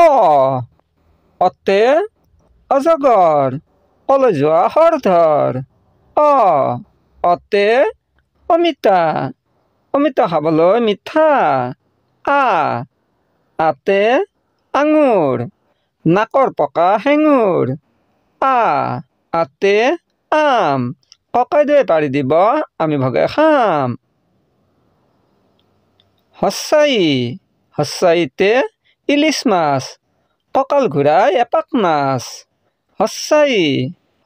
অ অতে অজগৰ কলৈ যোৱা হৰধৰ অ অতে অমিতা অমিতা খাবলৈ মিঠা আতে আঙুৰ নাকৰ পকা হেঙুৰ আতে আম ককাইদেউৱে পাৰি দিব আমি ভগে খাম। হস্যাই হস্যাইতে ইলিচ মাছ কঁকাল ঘূৰাই এপাক নাচ। হস্যাই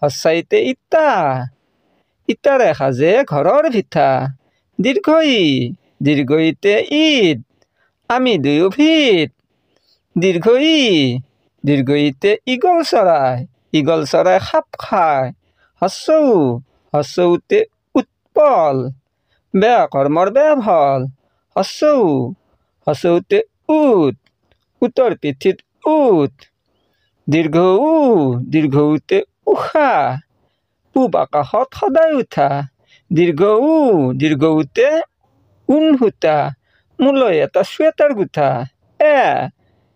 হস্যাইতে ইটা ইটাৰে সাজে ঘৰৰ ভিতা। দীৰ্ঘই দীৰ্ঘইতে ঈদ আমি দুয়ো ভিত। দীৰ্ঘই দীৰ্ঘইতে ঈগল চৰাই সাপ খায়। হস্যৌ হস্যৌতে উৎপল বেয়া কৰ্মৰ বেয়া ফল। হস্যৌ হস্যৌতে উট উটৰ পিঠিত উট। দীৰ্ঘৌ দীৰ্ঘৌতে উষা পূব আকাশত সদায় উঠা। দীৰ্ঘৌ দীৰ্ঘৌতে ঊণ সূতা মোলৈ এটা চুৱেটাৰ গুঠা।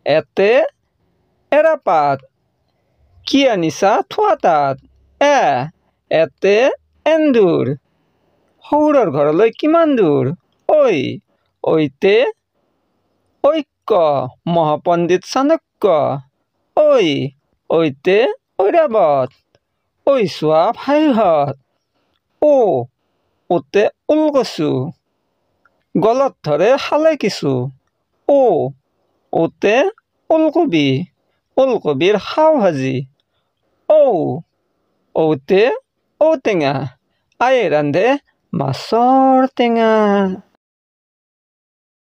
এতে এৰাপাত কি আনিছা থোৱা তাত। এতে এন্দুৰ সৌৰৰ ঘৰলৈ কিমান দূৰ। ঐতে ঐক্য মহাপণ্ডিত চাণক্য। ঐতে ঐৰাবত ঐ চোৱা ভাইহঁত। ওতে ওলকচু গলত ধৰে খালে কিছু। ওতে ওলকবি ওলকবিৰ খাও ভাজি। ঔতে ঔটেঙা আয়ে ৰান্ধে মাছৰ টেঙা।